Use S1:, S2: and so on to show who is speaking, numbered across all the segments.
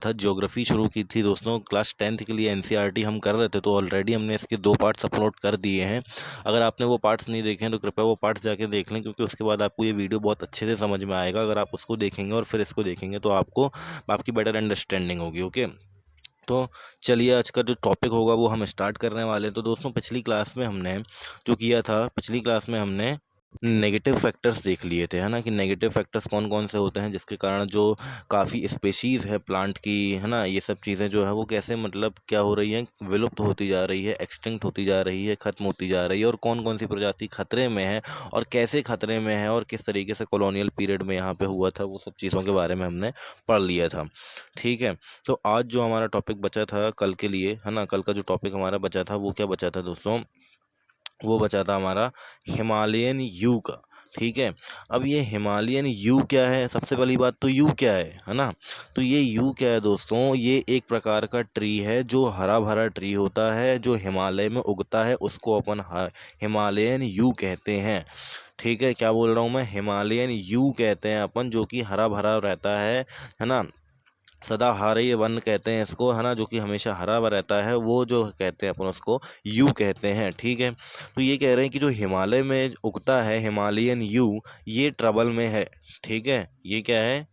S1: था, ज्योग्राफी शुरू की थी दोस्तों, क्लास 10th के लिए एनसीईआरटी हम कर रहे थे, तो ऑलरेडी हमने इसके 2 पार्ट्स अपलोड कर दिए हैं। अगर आपने वो पार्ट्स नहीं देखे हैं तो कृपया वो पार्ट्स जाके देख लें, क्योंकि उसके बाद आपको ये वीडियो बहुत अच्छे से समझ में आएगा। अगर आप उसको देखेंगे और फिर इसको देखेंगे तो आपकी बेटर अंडरस्टैंडिंग होगी। ओके, तो चलिए आज का जो टॉपिक होगा वो हम स्टार्ट करने वाले हैं। तो दोस्तों पिछली क्लास में हमने जो किया था, पिछली क्लास में हमने नेगेटिव फैक्टर्स देख लिए थे, है ना, कि नेगेटिव फैक्टर्स कौन कौन से होते हैं जिसके कारण जो काफ़ी स्पेशीज़ है प्लांट की, है ना, ये सब चीज़ें जो है वो कैसे मतलब क्या हो रही हैं, विलुप्त होती जा रही है, एक्सटिंक्ट होती जा रही है, ख़त्म होती जा रही है, और कौन कौन सी प्रजाति खतरे में है और कैसे खतरे में है और किस तरीके से कॉलोनियल पीरियड में यहाँ पे हुआ था, वो सब चीज़ों के बारे में हमने पढ़ लिया था। ठीक है, तो आज जो हमारा टॉपिक बचा था कल के लिए, है ना, कल का जो टॉपिक हमारा बचा था वो क्या बचा था दोस्तों, वो बचा था हमारा हिमालयन यू का। ठीक है, अब ये हिमालयन यू क्या है, सबसे पहली बात तो यू क्या है ना, तो ये यू क्या है दोस्तों, ये एक प्रकार का ट्री है जो हरा भरा ट्री होता है, जो हिमालय में उगता है, उसको अपन हिमालयन यू कहते हैं। ठीक है, क्या बोल रहा हूँ मैं, हिमालयन यू कहते हैं अपन, जो कि हरा भरा रहता है ना, सदाहरित वन कहते हैं इसको, है ना, जो कि हमेशा हरा भरा रहता है, वो जो कहते हैं अपन उसको यू कहते हैं। ठीक है, तो ये कह रहे हैं कि जो हिमालय में उगता है हिमालयन यू, ये ट्रबल में है। ठीक है, ये क्या है,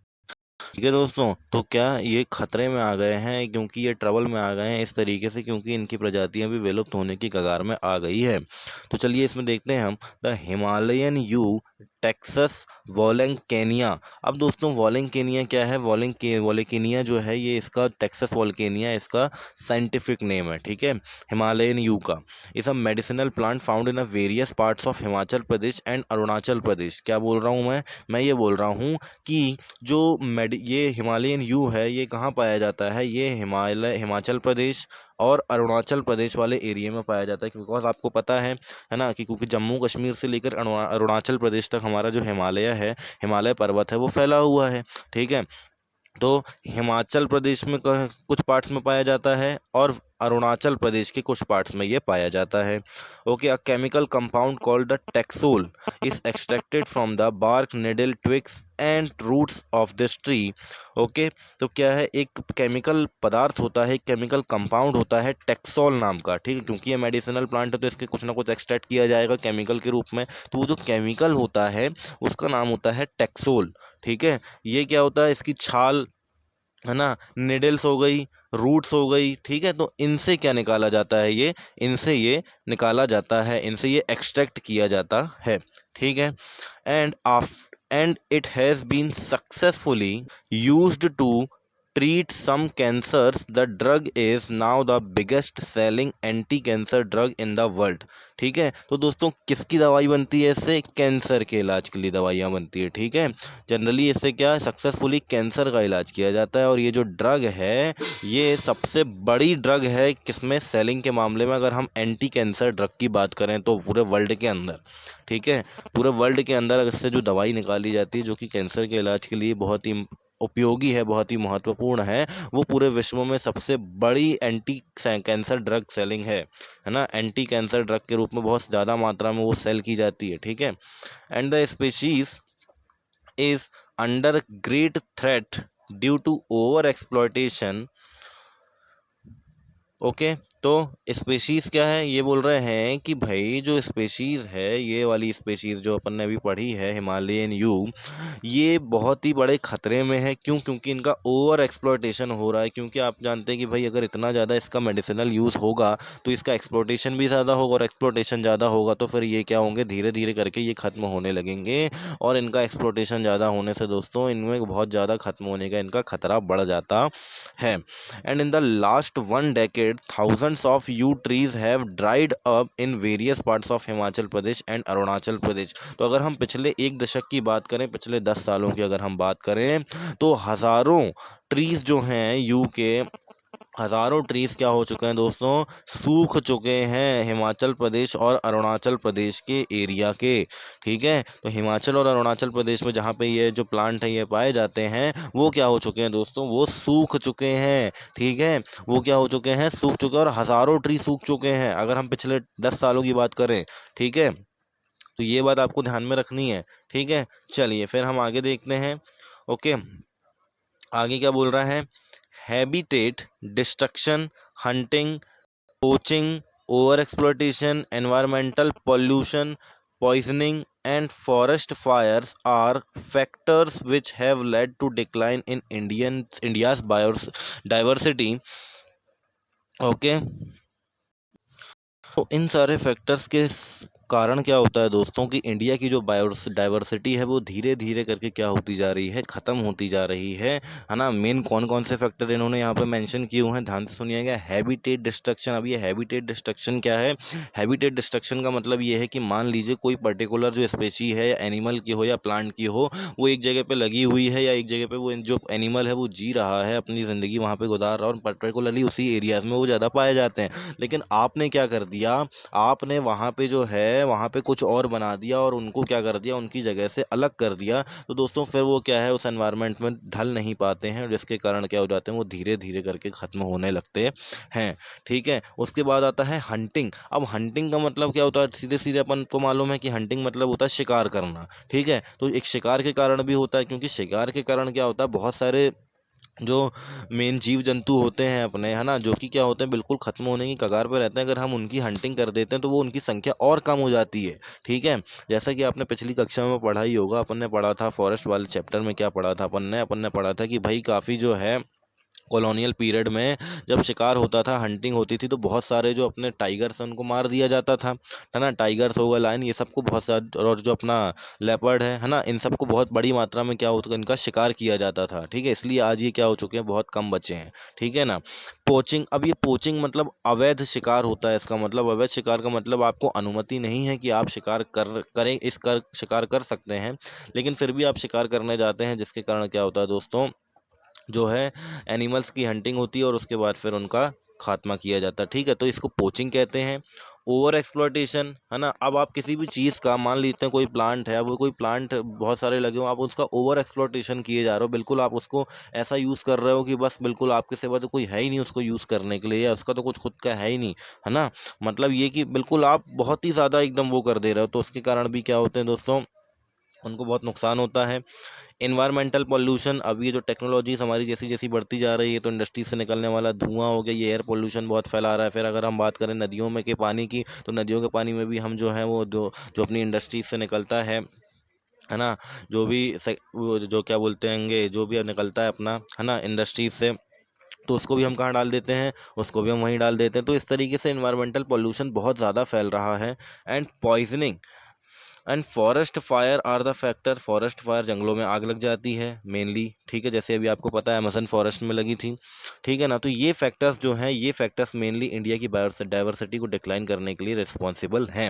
S1: ठीक है दोस्तों, तो क्या ये खतरे में आ गए हैं, क्योंकि ये ट्रबल में आ गए हैं इस तरीके से, क्योंकि इनकी प्रजातियां भी विलुप्त होने की कगार में आ गई है। तो चलिए इसमें देखते हैं हम, द हिमालयन यू टेक्सस वोलेंकेनिया। अब दोस्तों वोलेंकेनिया क्या है, वोलेंकेनिया जो है ये इसका टेक्सस वोल्केनिया इसका साइंटिफिक नेम है। ठीक है, हिमालयन यू का is a medicinal plant found in a various parts of Himachal Pradesh and Arunachal Pradesh. क्या बोल रहा हूँ मैं ये बोल रहा हूँ कि जो ये हिमालयन यू है ये कहाँ पाया जाता है, ये हिमाचल प्रदेश और अरुणाचल प्रदेश वाले एरिया में पाया जाता है, बिकॉज आपको पता है ना, कि क्योंकि जम्मू कश्मीर से लेकर अरुणाचल प्रदेश तक हमारा जो हिमालय पर्वत है वो फैला हुआ है। ठीक है, तो हिमाचल प्रदेश में कुछ पार्ट्स में पाया जाता है और अरुणाचल प्रदेश के कुछ पार्ट्स में ये पाया जाता है। Okay, a chemical compound called the taxol is extracted from the bark needle twigs and roots of this tree. Okay, तो क्या है, एक केमिकल पदार्थ होता है, एक केमिकल कंपाउंड होता है टेक्सोल नाम का। ठीक है, क्योंकि ये मेडिसिनल प्लांट है तो इसके कुछ ना कुछ एक्सट्रैक्ट किया जाएगा केमिकल के रूप में, तो वो जो केमिकल होता है उसका नाम होता है टेक्सोल। ठीक है, ये क्या होता है, इसकी छाल, है ना, निडल्स हो गई, रूट्स हो गई। ठीक है, तो इनसे क्या निकाला जाता है, इनसे ये निकाला जाता है, इनसे ये एक्सट्रैक्ट किया जाता है। ठीक है, and and it has been successfully used to treat some cancers. The drug is now the biggest selling anti cancer drug in the world. ठीक है, तो दोस्तों किसकी दवाई बनती है इससे, कैंसर के इलाज के लिए दवाइयाँ बनती है। ठीक है, जनरली इससे क्या सक्सेसफुली कैंसर का इलाज किया जाता है, और ये जो ड्रग है ये सबसे बड़ी ड्रग है किसमें, सेलिंग के मामले में, अगर हम एंटी कैंसर ड्रग की बात करें तो पूरे वर्ल्ड के अंदर। ठीक है, पूरे वर्ल्ड के अंदर इससे जो दवाई निकाली जाती है जो कि कैंसर के इलाज के लिए बहुत ही उपयोगी है, बहुत ही महत्वपूर्ण है, वो पूरे विश्व में सबसे बड़ी एंटी कैंसर ड्रग सेलिंग है ना, एंटी कैंसर ड्रग के रूप में बहुत ज़्यादा मात्रा में वो सेल की जाती है। ठीक है, and the species is under great threat due to over exploitation. Okay, तो स्पेशीज़ क्या है, ये बोल रहे हैं कि भाई जो स्पेशीज़ है, ये वाली स्पेशीज़ जो अपन ने अभी पढ़ी है हिमालयन यू, ये बहुत ही बड़े खतरे में है। क्यों, क्योंकि इनका ओवर एक्सप्लॉयटेशन हो रहा है, क्योंकि आप जानते हैं कि भाई अगर इतना ज़्यादा इसका मेडिसिनल यूज़ होगा तो इसका एक्सप्लॉयटेशन भी ज़्यादा होगा, और एक्सप्लॉयटेशन ज़्यादा होगा तो फिर ये क्या होंगे, धीरे धीरे करके ये ख़त्म होने लगेंगे, और इनका एक्सप्लॉयटेशन ज़्यादा होने से दोस्तों इनमें बहुत ज़्यादा ख़त्म होने का इनका खतरा बढ़ जाता है। And in the last 1 decade, thousands of yew trees have dried up in various parts of Himachal Pradesh and Arunachal Pradesh. तो अगर हम पिछले 1 दशक की बात करें, पिछले 10 सालों की अगर हम बात करें, तो हज़ारों ट्रीज जो हैं यू के, हज़ारों ट्रीज क्या हो चुके हैं दोस्तों, सूख चुके हैं हिमाचल प्रदेश और अरुणाचल प्रदेश के एरिया के। ठीक है, तो हिमाचल और अरुणाचल प्रदेश में जहाँ पे ये जो प्लांट है ये पाए जाते हैं, वो क्या हो चुके हैं दोस्तों, वो सूख चुके हैं। ठीक है, वो क्या हो चुके हैं, सूख चुके हैं, और हज़ारों ट्री सूख चुके हैं अगर हम पिछले 10 सालों की बात करें। ठीक है, तो ये बात आपको ध्यान में रखनी है। ठीक है, चलिए फिर हम आगे देखते हैं। ओके, आगे क्या बोल रहा है, habitat destruction, hunting, poaching, over-exploitation, environmental pollution, poisoning, and forest fires are factors which have led to decline in India's biodiversity. Okay. तो इन सारे फैक्टर्स के कारण क्या होता है दोस्तों कि इंडिया की जो बायोडाइवर्सिटी है वो धीरे धीरे करके क्या होती जा रही है, ख़त्म होती जा रही है ना। मेन कौन कौन से फैक्टर इन्होंने यहाँ पे मेंशन किए हुए हैं, ध्यान से सुनिएगा। Habitat destruction. अब ये हैबिटेट डिस्ट्रक्शन क्या है? हैबिटेट डिस्ट्रक्शन का मतलब ये है कि मान लीजिए कोई पर्टिकुलर जो स्पेशी है, या एनिमल की हो या प्लांट की हो, वो एक जगह पे लगी हुई है, या एक जगह पे वो जो एनिमल है वो जी रहा है, अपनी ज़िंदगी वहाँ पे गुजार रहा है, और पर्टिकुलरली उसी एरियाज में वो ज़्यादा पाए जाते हैं। लेकिन आपने क्या कर दिया, आपने वहाँ पे जो है वहाँ पे कुछ और बना दिया, और उनको क्या कर दिया, उनकी जगह से अलग कर दिया। तो दोस्तों फिर वो क्या है, उस एनवायरनमेंट में ढल नहीं पाते हैं, जिसके कारण क्या हो जाते हैं, वो धीरे धीरे करके ख़त्म होने लगते हैं। ठीक है। उसके बाद आता है हंटिंग। अब हंटिंग का मतलब क्या होता है? सीधे सीधे अपन को मालूम है कि हंटिंग मतलब होता है शिकार करना। ठीक है। तो एक शिकार के कारण भी होता है, क्योंकि शिकार के कारण क्या होता है, बहुत सारे जो मेन जीव जंतु होते हैं अपने, है ना, जो कि क्या होते हैं, बिल्कुल ख़त्म होने की कगार पे रहते हैं। अगर हम उनकी हंटिंग कर देते हैं तो वो उनकी संख्या और कम हो जाती है। ठीक है। जैसा कि आपने पिछली कक्षा में पढ़ा ही होगा, अपन ने पढ़ा था फॉरेस्ट वाले चैप्टर में, क्या पढ़ा था अपन ने पढ़ा था कि भाई काफ़ी जो है कॉलोनियल पीरियड में जब शिकार होता था, हंटिंग होती थी, तो बहुत सारे जो अपने टाइगर्स हैं उनको मार दिया जाता था, है ना। टाइगर्स हो गए, लायन, ये सबको बहुत सारे, और जो अपना लेपर्ड है ना, इन सबको बहुत बड़ी मात्रा में क्या होता, इनका शिकार किया जाता था। ठीक है। इसलिए आज ये क्या हो चुके हैं, बहुत कम बचे हैं। ठीक है ना। पोचिंग। अब ये पोचिंग मतलब अवैध शिकार होता है। इसका मतलब अवैध शिकार का मतलब आपको अनुमति नहीं है कि आप शिकार करें, शिकार कर सकते हैं, लेकिन फिर भी आप शिकार करने जाते हैं, जिसके कारण क्या होता है दोस्तों, जो है एनिमल्स की हंटिंग होती है, और उसके बाद फिर उनका खात्मा किया जाता है। ठीक है। तो इसको पोचिंग कहते हैं। ओवर एक्सप्लॉयटेशन, है ना। अब आप किसी भी चीज़ का, मान लेते हैं कोई प्लांट है, वो कोई प्लांट बहुत सारे लगे हो, आप उसका ओवर एक्सप्लॉयटेशन किए जा रहे हो, बिल्कुल आप उसको ऐसा यूज़ कर रहे हो कि बस बिल्कुल आपके सिवा तो कोई है ही नहीं उसको यूज़ करने के लिए, या उसका तो कुछ खुद का है ही नहीं, है ना। मतलब ये कि बिल्कुल आप बहुत ही ज़्यादा एकदम वो कर दे रहे हो, तो उसके कारण भी क्या होते हैं दोस्तों, उनको बहुत नुकसान होता है। Environmental pollution. अब ये जो टेक्नोलॉजीज हमारी जैसी जैसी बढ़ती जा रही है, तो इंडस्ट्री से निकलने वाला धुआं हो गया, ये एयर पोल्यूशन बहुत फैला रहा है। फिर अगर हम बात करें नदियों में के पानी की, तो नदियों के पानी में भी हम जो है वो जो जो अपनी इंडस्ट्रीज से निकलता है ना, जो भी वो जो क्या बोलते हैं, जो भी अब निकलता है अपना, है ना, इंडस्ट्रीज से, तो उसको भी हम कहाँ डाल देते हैं, उसको भी हम वहीं डाल देते हैं। तो इस तरीके से इन्वायरमेंटल पॉल्यूशन बहुत ज़्यादा फैल रहा है। And poisoning and forest fire are the factor. Forest fire, जंगलों में आग लग जाती है मेनली। ठीक है। जैसे अभी आपको पता है अमेजन फॉरेस्ट में लगी थी। ठीक है ना। तो ये फैक्टर्स जो हैं, ये फैक्टर्स मेनली इंडिया की बायोडाइवर्सिटी को डिक्लाइन करने के लिए रिस्पॉन्सिबल हैं।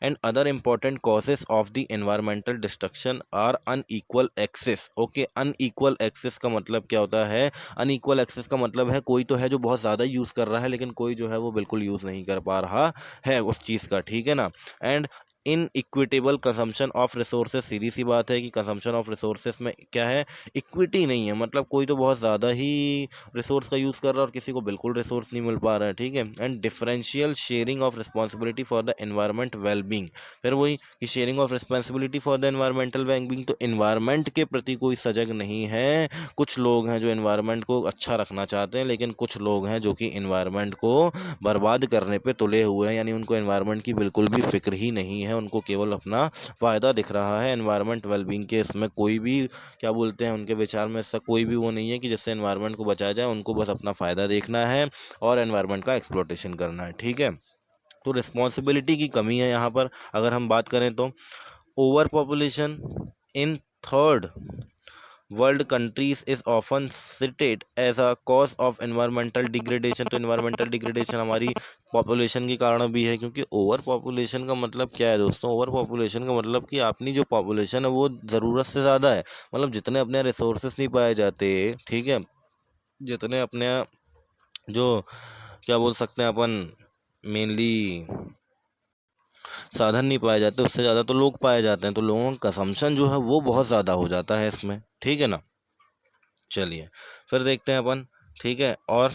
S1: And other important causes of the environmental destruction are unequal access. Okay. Unequal access का मतलब क्या होता है? अनइक्वल एक्सेस का मतलब है कोई तो है जो बहुत ज़्यादा यूज़ कर रहा है, लेकिन कोई जो है वो बिल्कुल यूज़ नहीं कर पा रहा है उस चीज़ का। ठीक है ना। And inequitable consumption of resources. सीधी सी बात है कि कंजम्पशन ऑफ रिसोर्सेज में क्या है, इक्विटी नहीं है। मतलब कोई तो बहुत ज़्यादा ही रिसोर्स का यूज़ कर रहा है, और किसी को बिल्कुल रिसोर्स नहीं मिल पा रहा है। ठीक है। And differential sharing of responsibility for the environment wellbeing. फिर वही कि sharing of responsibility for the environmental wellbeing, तो एनवायरमेंट के प्रति कोई सजग नहीं है। कुछ लोग हैं जो एनवायरमेंट को अच्छा रखना चाहते हैं, लेकिन कुछ लोग हैं जो कि एनवायरमेंट को बर्बाद करने पे तुले हुए हैं, यानी उनको एनवायरनमेंट की बिल्कुल भी फिक्र ही नहीं है, उनको केवल अपना फ़ायदा दिख रहा है। एनवायरनमेंट वेलबींग के इसमें कोई भी क्या बोलते हैं, उनके विचार में ऐसा कोई भी वो नहीं है कि जिससे एनवायरनमेंट को बचाया जाए। उनको बस अपना फ़ायदा देखना है और एनवायरनमेंट का एक्सप्लॉयटेशन करना है। ठीक है। तो रिस्पॉन्सिबिलिटी की कमी है यहाँ पर। अगर हम बात करें तो over population in third world countries is often cited as a cause of environmental degradation. तो एनवायरमेंटल डिग्रेडेशन हमारी पॉपुलेशन के कारण भी है, क्योंकि ओवर पॉपुलेशन का मतलब क्या है दोस्तों? ओवर पॉपुलेशन का मतलब कि अपनी जो पॉपुलेशन है वो ज़रूरत से ज़्यादा है। मतलब जितने अपने रिसोर्सेस नहीं पाए जाते, ठीक है, जितने अपने जो क्या बोल सकते हैं अपन, मेनली साधन नहीं पाए जाते, उससे ज़्यादा तो लोग पाए जाते हैं, तो लोगों का कंजम्पशन जो है वो बहुत ज़्यादा हो जाता है इसमें। ठीक है ना। चलिए फिर देखते हैं अपन। ठीक है। और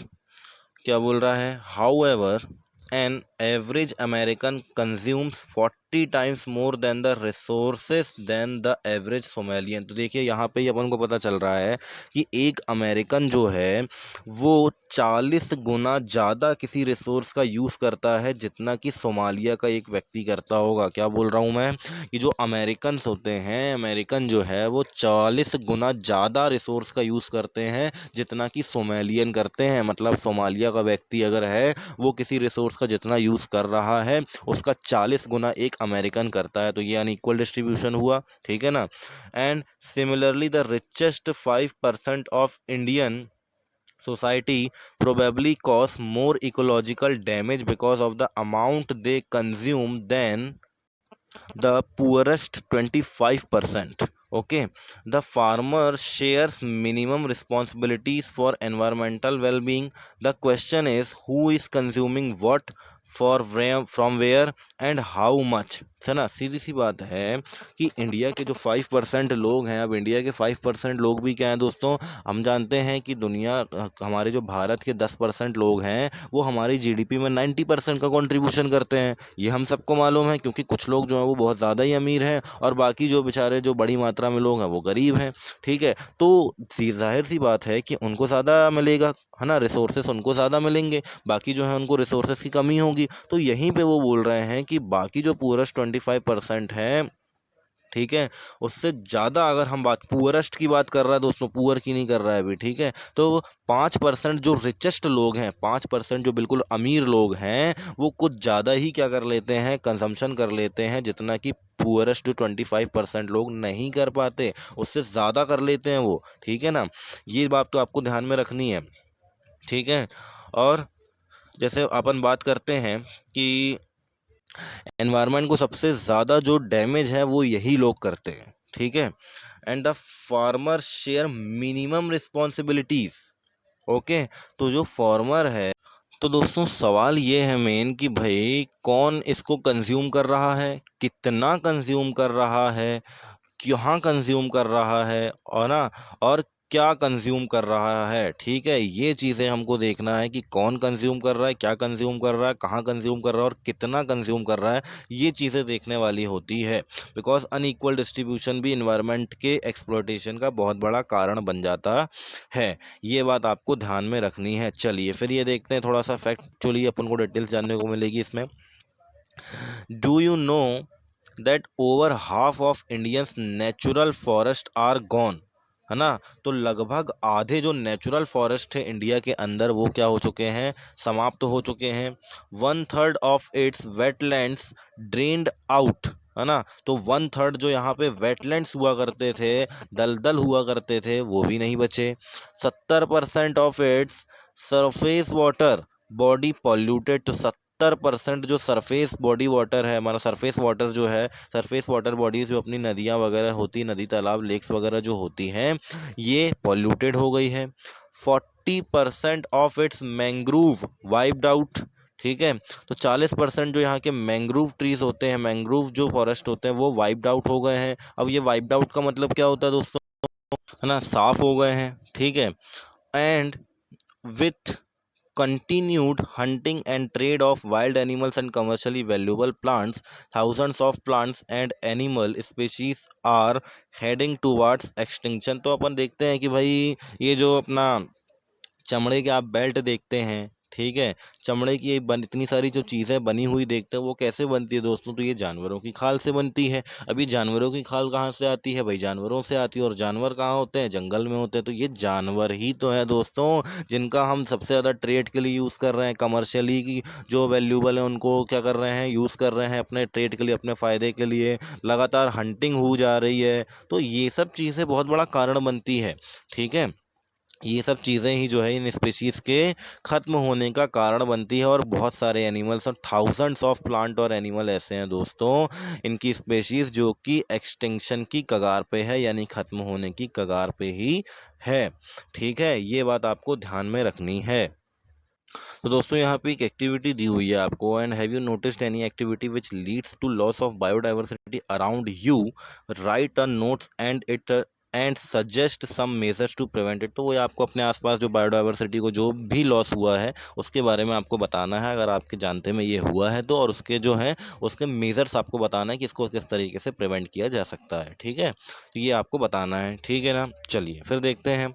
S1: क्या बोल रहा है, however an average American consumes 40 times more than the resources than the average Somalian. तो देखिए यहाँ पे ही अपन को पता चल रहा है कि एक अमेरिकन जो है वो 40 गुना ज़्यादा किसी रिसोर्स का यूज़ करता है जितना कि सोमालिया का एक व्यक्ति करता होगा। क्या बोल रहा हूँ मैं कि जो अमेरिकन्स होते हैं, अमेरिकन जो है वो 40 गुना ज़्यादा रिसोर्स का यूज़ करते हैं जितना कि सोमालियन करते हैं। मतलब सोमालिया का व्यक्ति अगर है वो किसी रिसोर्स का जितना यूज़ कर रहा है उसका 40 गुना एक अमेरिकन करता है। तो ये अनइक्वल डिस्ट्रीब्यूशन हुआ, ठीक है ना। And similarly the richest 5% of Indian society probably cause more ecological damage because of the amount they consume than the poorest 25%. Okay, the farmer shares minimum responsibilities for environmental well-being. The question is who is consuming what, for where, from where and how much, है ना। सीधी सी बात है कि India के जो 5% लोग हैं, अब इंडिया के 5% लोग भी क्या हैं दोस्तों, हम जानते हैं कि दुनिया, हमारे जो भारत के 10% लोग हैं वो हमारी जीडीपी में 90% का कंट्रीब्यूशन करते हैं। ये हम सबको मालूम है क्योंकि कुछ लोग जो हैं वो बहुत ज़्यादा ही अमीर हैं और बाकी जो बेचारे जो बड़ी मात्रा में लोग हैं वो गरीब हैं, ठीक है। तो जाहिर सी बात है कि उनको ज़्यादा मिलेगा, है ना, रिसोर्सेस उनको ज़्यादा मिलेंगे, बाकी जो है उनको रिसोर्सेस की कमी होगी। तो यहीं पे वो बोल रहे हैं कि बाकी जो पूरस्ट 25% है, ठीक है, उससे ज़्यादा अगर हम बात पुअरेस्ट की बात कर रहा है दोस्तों, पुअर की नहीं कर रहा है अभी, ठीक है। तो 5% जो रिचेस्ट लोग हैं, 5% जो बिल्कुल अमीर लोग हैं, वो कुछ ज़्यादा ही क्या कर लेते हैं, कंजम्पशन कर लेते हैं जितना कि पुअरेस्ट जो 25% लोग नहीं कर पाते, उससे ज़्यादा कर लेते हैं वो, ठीक है ना। ये बात तो आपको ध्यान में रखनी है, ठीक है। और जैसे अपन बात करते हैं कि एनवायरनमेंट को सबसे ज़्यादा जो डैमेज है वो यही लोग करते हैं, ठीक है। And the farmer share minimum responsibilities. Okay, तो जो फार्मर है, तो दोस्तों सवाल ये है मेन कि भाई कौन इसको कंज्यूम कर रहा है, कितना कंज्यूम कर रहा है, कहाँ कंज्यूम कर रहा है, और ना, और क्या कंज्यूम कर रहा है, ठीक है। ये चीज़ें हमको देखना है कि कौन कंज्यूम कर रहा है, क्या कंज्यूम कर रहा है, कहाँ कंज्यूम कर रहा है और कितना कंज्यूम कर रहा है। ये चीज़ें देखने वाली होती है, बिकॉज अनइक्वल डिस्ट्रीब्यूशन भी इन्वायरमेंट के एक्सप्लॉयटेशन का बहुत बड़ा कारण बन जाता है। ये बात आपको ध्यान में रखनी है। चलिए फिर ये देखते हैं थोड़ा सा फैक्ट, चलिए अपन को डिटेल्स जानने को मिलेगी इसमें। Do you know that over half of Indians natural forest are gone, है ना। तो लगभग आधे जो नेचुरल फॉरेस्ट है इंडिया के अंदर वो क्या हो चुके हैं, समाप्त हो चुके हैं। 1/3 of its wetlands drained out, है ना। तो 1/3 जो यहाँ पे वेटलैंड्स हुआ करते थे, दलदल हुआ करते थे, वो भी नहीं बचे। 70% of its surface water body polluted. तो 70% जो सरफेस बॉडी वाटर है, हमारा सरफेस वाटर जो है, सरफेस वाटर बॉडीज जो अपनी नदियाँ वगैरह होती, नदी तालाब लेक्स वगैरह जो होती हैं, ये पॉल्यूटेड हो गई है। 40% of its mangrove wiped out, ठीक है। तो 40% जो यहाँ के मैंग्रोव ट्रीज होते हैं, मैंग्रोव जो फॉरेस्ट होते हैं वो वाइप्ड आउट हो गए हैं। अब ये वाइप्ड आउट का मतलब क्या होता है दोस्तों, है ना, साफ हो गए हैं, ठीक है। And with continued hunting and trade of wild animals and commercially valuable plants, thousands of plants and animal species are heading towards extinction। तो अपन देखते हैं कि भाई ये जो अपना चमड़े के आप बेल्ट देखते हैं, ठीक है, चमड़े की इतनी सारी जो चीज़ें बनी हुई देखते हैं वो कैसे बनती है दोस्तों, तो ये जानवरों की खाल से बनती है। अभी जानवरों की खाल कहाँ से आती है भाई, जानवरों से आती है। और जानवर कहाँ होते हैं, जंगल में होते हैं। तो ये जानवर ही तो है दोस्तों जिनका हम सबसे ज़्यादा ट्रेड के लिए यूज़ कर रहे हैं, कमर्शियली की जो वैल्यूबल है उनको क्या कर रहे हैं, यूज़ कर रहे हैं अपने ट्रेड के लिए, अपने फ़ायदे के लिए। लगातार हंटिंग हो जा रही है, तो ये सब चीज़ें बहुत बड़ा कारण बनती है, ठीक है। ये सब चीज़ें ही जो है इन स्पीशीज़ के ख़त्म होने का कारण बनती है। और बहुत सारे एनिमल्स और थाउजेंड्स ऑफ प्लांट और एनिमल ऐसे हैं दोस्तों, इनकी स्पीशीज़ जो कि एक्सटिंक्शन की कगार पे है, यानी ख़त्म होने की कगार पे ही है, ठीक है। ये बात आपको ध्यान में रखनी है। तो दोस्तों यहाँ पे एक एक्टिविटी दी हुई है आपको, and have you noticed any activity which leads to loss of biodiversity around you, write a notes and it and suggest some measures to prevent it. तो वो आपको अपने आसपास जो बायोडाइवर्सिटी को जो भी लॉस हुआ है उसके बारे में आपको बताना है, अगर आपके जानते में ये हुआ है तो, और उसके जो है उसके मेजर्स आपको बताना है कि इसको किस तरीके से प्रिवेंट किया जा सकता है। ठीक है, तो ये आपको बताना है। ठीक है ना, चलिए फिर देखते हैं।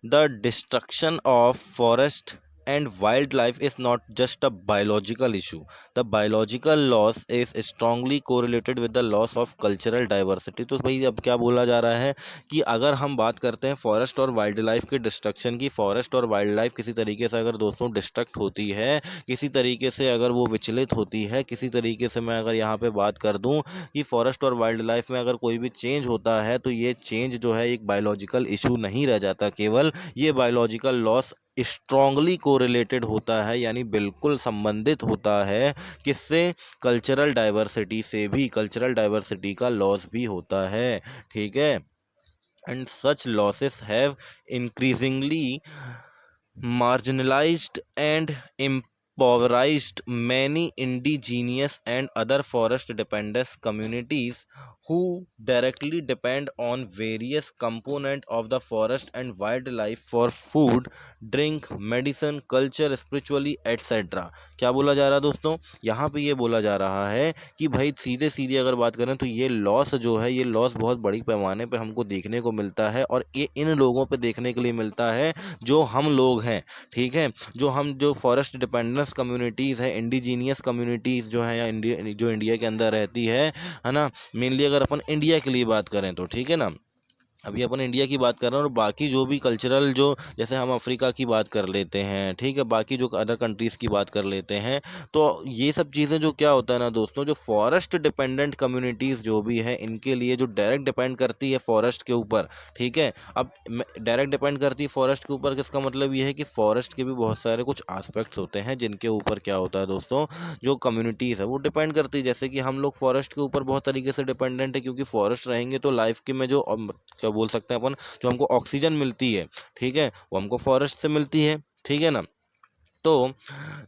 S1: The destruction of forest and wildlife is not just a biological issue. The biological loss is strongly correlated with the loss of cultural diversity. तो भाई अब क्या बोला जा रहा है कि अगर हम बात करते हैं फॉरेस्ट और वाइल्ड लाइफ के डिस्ट्रक्शन की, फॉरेस्ट और वाइल्ड लाइफ किसी तरीके से अगर दोस्तों डिस्ट्रक्ट होती है, किसी तरीके से अगर वो विचलित होती है, किसी तरीके से मैं अगर यहाँ पे बात कर दूँ कि फॉरेस्ट और वाइल्ड लाइफ में अगर कोई भी चेंज होता है, तो ये चेंज जो है एक बायोलॉजिकल इशू नहीं रह जाता केवल, ये बायोलॉजिकल लॉस स्ट्रांगली कोरिलेटेड होता है, यानी बिल्कुल संबंधित होता है किससे, कल्चरल डाइवर्सिटी से भी, कल्चरल डाइवर्सिटी का लॉस भी होता है। ठीक है, and such losses have increasingly marginalized and impoverished many indigenous and other forest dependent communities who directly depend on various components of the forest and wildlife for food, drink, medicine, culture, spiritually etc। क्या बोला जा रहा है दोस्तों, यहाँ पे ये बोला जा रहा है कि भाई सीधे सीधे अगर बात करें तो ये लॉस जो है, ये लॉस बहुत बड़ी पैमाने पे हमको देखने को मिलता है, और ये इन लोगों पे देखने के लिए मिलता है जो हम लोग हैं। ठीक है, जो फॉरेस्ट डिपेंडेंस कम्युनिटीज़ है, इंडिजीनियस कम्युनिटीज़ जो है, या इंडिया के अंदर रहती है ना, मेनली अगर अपन इंडिया के लिए बात करें तो, ठीक है ना, अभी अपन इंडिया की बात कर रहे हैं, और बाकी जो भी कल्चरल जो, जैसे हम अफ्रीका की बात कर लेते हैं, ठीक है, बाकी जो अदर कंट्रीज़ की बात कर लेते हैं, तो ये सब चीज़ें जो क्या होता है ना दोस्तों, जो फॉरेस्ट डिपेंडेंट कम्युनिटीज़ जो भी है, इनके लिए जो डायरेक्ट डिपेंड करती है फॉरेस्ट के ऊपर। ठीक है, अब डायरेक्ट डिपेंड करती है फॉरेस्ट के ऊपर, किसका मतलब ये है कि फॉरेस्ट के भी बहुत सारे कुछ आस्पेक्ट्स होते हैं जिनके ऊपर क्या होता है दोस्तों, जो कम्युनिटीज़ है वो डिपेंड करती है। जैसे कि हम लोग फॉरेस्ट के ऊपर बहुत तरीके से डिपेंडेंट है, क्योंकि फॉरेस्ट रहेंगे तो लाइफ के में जो क्या बोल सकते हैं अपन, जो हमको ऑक्सीजन मिलती है, ठीक है, वो हमको फॉरेस्ट से मिलती है। ठीक है ना, तो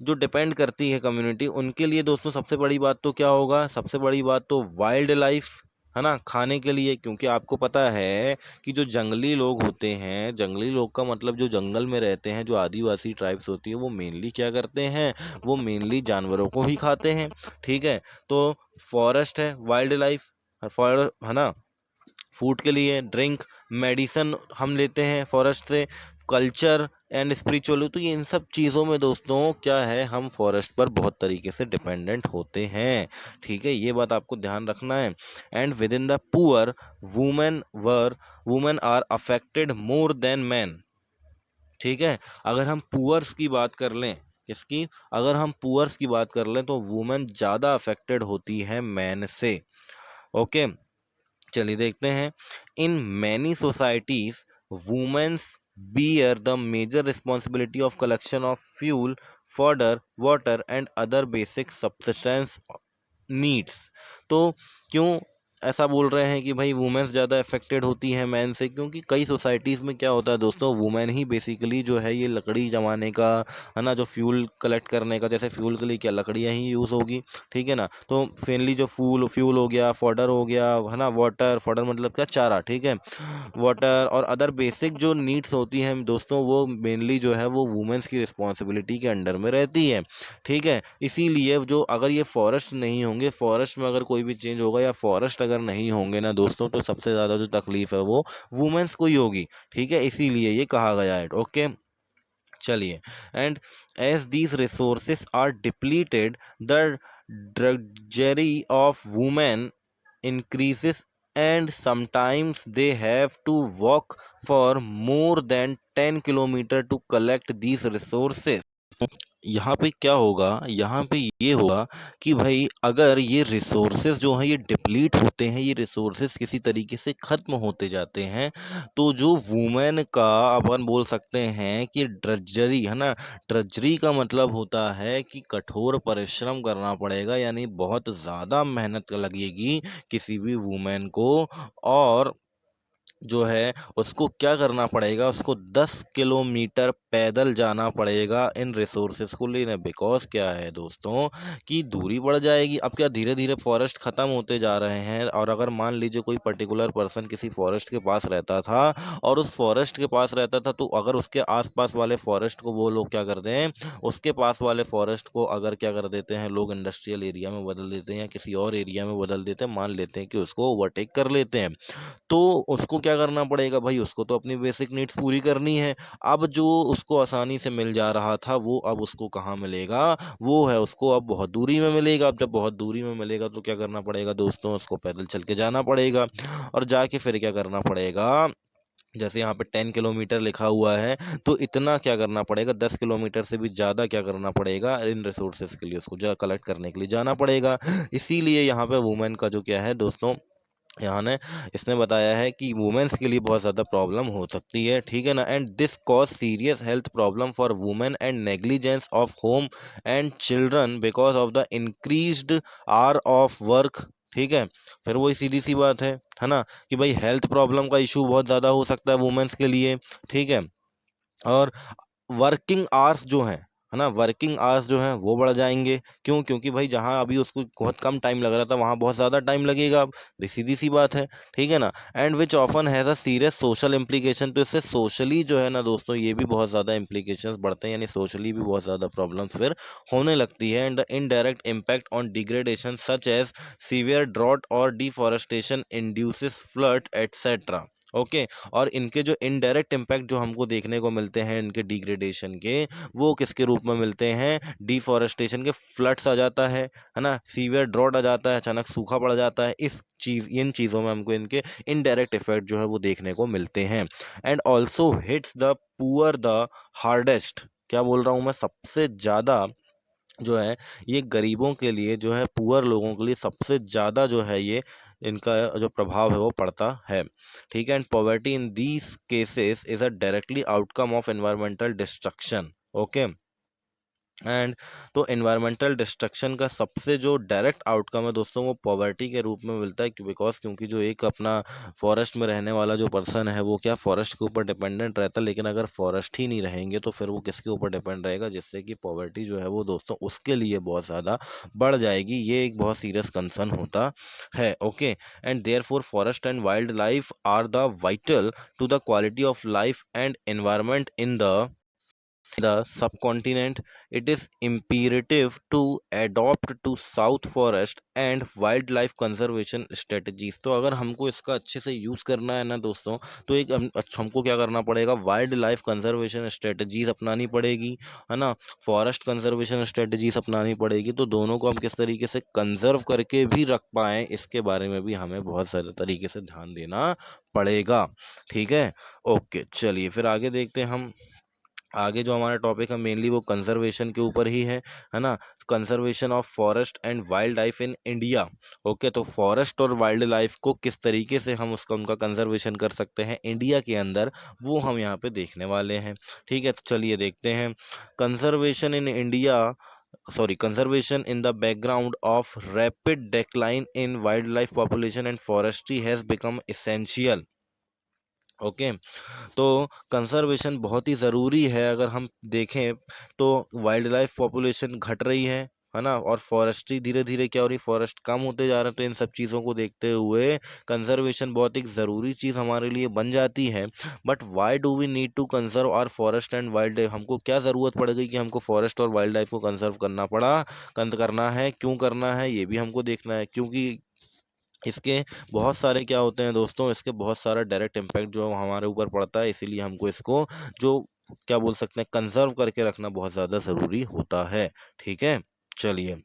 S1: जो डिपेंड करती है कम्युनिटी, उनके लिए दोस्तों सबसे बड़ी बात तो क्या होगा, सबसे बड़ी बात तो वाइल्ड लाइफ है ना, खाने के लिए। क्योंकि आपको पता है कि जो जंगली लोग होते हैं, जंगली लोग का मतलब जो जंगल में रहते हैं, जो आदिवासी ट्राइब्स होती है, वो मेनली क्या करते हैं, वो मेनली जानवरों को ही खाते हैं। ठीक है, तो फॉरेस्ट है, वाइल्ड लाइफ, फॉरेस्ट है ना, फूड के लिए, ड्रिंक, मेडिसन हम लेते हैं फॉरेस्ट से, कल्चर एंड स्पिरिचुअल, तो ये इन सब चीज़ों में दोस्तों क्या है, हम फॉरेस्ट पर बहुत तरीके से डिपेंडेंट होते हैं। ठीक है, ये बात आपको ध्यान रखना है। And within the poor women are affected more than man. ठीक है, अगर हम पुअर्स की बात कर लें, किसकी, अगर हम पुअर्स की बात कर लें तो वुमेन ज़्यादा अफेक्टेड होती है मैन से। ओके, चलिए देखते हैं। In many societies womens bear the major responsibility of collection of fuel, fodder, water and other basic subsistence needs। तो क्यों ऐसा बोल रहे हैं कि भाई वुमेन्स ज़्यादा अफेक्टेड होती हैं मैन से, क्योंकि कई सोसाइटीज़ में क्या होता है दोस्तों, वुमेन ही बेसिकली जो है ये लकड़ी जमाने का, है ना, जो फ्यूल कलेक्ट करने का, जैसे फ्यूल के लिए क्या लकड़ियाँ ही यूज़ होगी। ठीक है ना, तो फेनली जो फ्यूल हो गया, फॉडर हो गया, है ना, वाटर, फॉडर मतलब क्या, चारा। ठीक है, वाटर और अदर बेसिक जो नीड्स होती हैं दोस्तों, वो मेनली जो है वो वुमेन्स की रिस्पॉन्सिबिलिटी के अंडर में रहती है। ठीक है, इसीलिए जो अगर ये फॉरेस्ट नहीं होंगे, फॉरेस्ट में अगर कोई भी चेंज होगा या फॉरेस्ट अगर नहीं होंगे ना दोस्तों, तो सबसे ज़्यादा जो तकलीफ है वो वुमेन्स को ही होगी। ठीक है, इसीलिए ये कहा गया है। ओके, चलिए, and as these resources are depleted, the drudgery of women increases and sometimes they have to walk for more than 10 kilometer to collect these resources। यहाँ पे क्या होगा, यहाँ पे ये होगा कि भाई अगर ये रिसोर्सेज जो हैं ये डिप्लीट होते हैं, ये रिसोर्सेज किसी तरीके से ख़त्म होते जाते हैं, तो जो वुमेन का अपन बोल सकते हैं कि ड्रजरी है ना, ड्रजरी का मतलब होता है कि कठोर परिश्रम करना पड़ेगा, यानी बहुत ज़्यादा मेहनत लगेगी किसी भी वुमेन को, और जो है उसको क्या करना पड़ेगा, उसको 10 किलोमीटर पैदल जाना पड़ेगा इन रिसोर्सेज को लेने। बिकॉज क्या है दोस्तों कि दूरी बढ़ जाएगी। अब क्या धीरे धीरे फॉरेस्ट खत्म होते जा रहे हैं, और अगर मान लीजिए कोई पर्टिकुलर पर्सन किसी फॉरेस्ट के पास रहता था और उस फॉरेस्ट के पास रहता था, तो अगर उसके आसपास वाले फॉरेस्ट को वो लोग क्या करते हैं, उसके पास वाले फॉरेस्ट को अगर क्या कर देते हैं लोग, इंडस्ट्रियल एरिया में बदल देते हैं या किसी और एरिया में बदल देते हैं, मान लेते हैं कि उसको ओवरटेक कर लेते हैं, तो उसको क्या करना पड़ेगा भाई, उसको तो अपनी बेसिक नीड्स पूरी करनी है। अब जो उसको आसानी से मिल जा रहा था वो अब उसको कहाँ मिलेगा, वो है उसको अब बहुत दूरी में मिलेगा। अब जब बहुत दूरी में मिलेगा तो क्या करना पड़ेगा दोस्तों, उसको पैदल चल के जाना पड़ेगा, और जाके फिर क्या करना पड़ेगा, जैसे यहाँ पे 10 किलोमीटर लिखा हुआ है, तो इतना क्या करना पड़ेगा, 10 किलोमीटर से भी ज़्यादा क्या करना पड़ेगा, इन रिसोर्सेज के लिए उसको जा कलेक्ट करने के लिए जाना पड़ेगा। इसीलिए यहाँ पे वुमेन का जो क्या है दोस्तों, यहाँ ने इसने बताया है कि वुमेन्स के लिए बहुत ज़्यादा प्रॉब्लम हो सकती है, ठीक है ना। And this cause serious health problem for women and negligence of home and children because of the increased hour of work, ठीक है। फिर वही सीधी सी बात है ना, कि भाई हेल्थ प्रॉब्लम का इशू बहुत ज़्यादा हो सकता है वुमेन्स के लिए, ठीक है। और वर्किंग आवर्स जो हैं, है ना, वर्किंग आवर्स जो हैं वो बढ़ जाएंगे। क्यों? क्योंकि भाई जहाँ अभी उसको बहुत कम टाइम लग रहा था वहाँ बहुत ज़्यादा टाइम लगेगा अब, ये सीधी सी बात है, ठीक है ना। And which often has a serious social implication, तो इससे सोशली जो है ना दोस्तों, ये भी बहुत ज़्यादा इम्प्लीकेशंस बढ़ते हैं, यानी सोशली भी बहुत ज़्यादा प्रॉब्लम्स फिर होने लगती है। And the indirect impact on degradation such as severe drought और deforestation induces flood etcetera. Okay. और इनके जो इनडायरेक्ट इम्पैक्ट जो हमको देखने को मिलते हैं इनके डिग्रेडेशन के, वो किसके रूप में मिलते हैं, डिफॉरेस्टेशन के, फ्लड्स आ जाता है ना, सीवियर ड्रॉट आ जाता है, अचानक सूखा पड़ जाता है, इन चीज़ों में हमको इनके इनडायरेक्ट इफेक्ट जो है वो देखने को मिलते हैं। And also hits the poor the hardest, क्या बोल रहा हूँ मैं, सबसे ज़्यादा जो है ये गरीबों के लिए जो है, पुअर लोगों के लिए सबसे ज़्यादा जो है ये इनका जो प्रभाव है वो पड़ता है, ठीक है। And poverty in these cases is a directly outcome of environmental destruction. Okay. And तो एनवायरमेंटल डिस्ट्रक्शन का सबसे जो डायरेक्ट आउटकम है दोस्तों वो पॉवर्टी के रूप में मिलता है, बिकॉज क्योंकि जो एक अपना फॉरेस्ट में रहने वाला जो पर्सन है वो क्या फॉरेस्ट के ऊपर डिपेंडेंट रहता है, लेकिन अगर फॉरेस्ट ही नहीं रहेंगे तो फिर वो किसके ऊपर डिपेंड रहेगा, जिससे कि पॉवर्टी जो है वो दोस्तों उसके लिए बहुत ज़्यादा बढ़ जाएगी। ये एक बहुत सीरियस कंसर्न होता है। Okay. And therefore forest and wild life are the vital to the quality of life and environment in the subcontinent. It is imperative to adopt to south forest and wildlife conservation strategies। तो अगर हमको इसका अच्छे से use करना है ना दोस्तों, तो एक हमको क्या करना पड़ेगा, वाइल्ड लाइफ कंजर्वेशन स्ट्रेटजीज अपनानी पड़ेगी, है ना, फॉरेस्ट कंजर्वेशन स्ट्रेटजीज अपनानी पड़ेगी। तो दोनों को हम किस तरीके से कंजर्व करके भी रख पाएँ, इसके बारे में भी हमें बहुत सारे तरीके से ध्यान देना पड़ेगा, ठीक है। ओके, चलिए फिर आगे देखते हैं हम। आगे जो हमारा टॉपिक है मेनली वो कंजर्वेशन के ऊपर ही है ना। Conservation of forest and wild life in India. Okay, तो फॉरेस्ट और वाइल्ड लाइफ को किस तरीके से हम उसका उनका कंजर्वेशन कर सकते हैं इंडिया के अंदर, वो हम यहाँ पे देखने वाले हैं, ठीक है। तो चलिए देखते हैं। Conservation in India, sorry, conservation in the background of rapid decline in wild life population and forestry has become essential. Okay. तो कंजर्वेशन बहुत ही ज़रूरी है। अगर हम देखें तो वाइल्ड लाइफ पॉपुलेशन घट रही है ना, और फॉरेस्ट्री धीरे धीरे क्या हो रही, फॉरेस्ट कम होते जा रहे हैं। तो इन सब चीज़ों को देखते हुए कंजर्वेशन बहुत एक ज़रूरी चीज़ हमारे लिए बन जाती है। But why do we need to conserve our forest and wild life, हमको क्या ज़रूरत पड़ गई कि हमको फॉरेस्ट और वाइल्ड लाइफ को कंजर्व करना पड़ा, कंज करना है, क्यों करना है, ये भी हमको देखना है। क्योंकि इसके बहुत सारे क्या होते हैं दोस्तों, इसके बहुत सारा डायरेक्ट इम्पैक्ट जो है हमारे ऊपर पड़ता है, इसीलिए हमको इसको जो क्या बोल सकते हैं कंजर्व करके रखना बहुत ज़्यादा ज़रूरी होता है, ठीक है। चलिए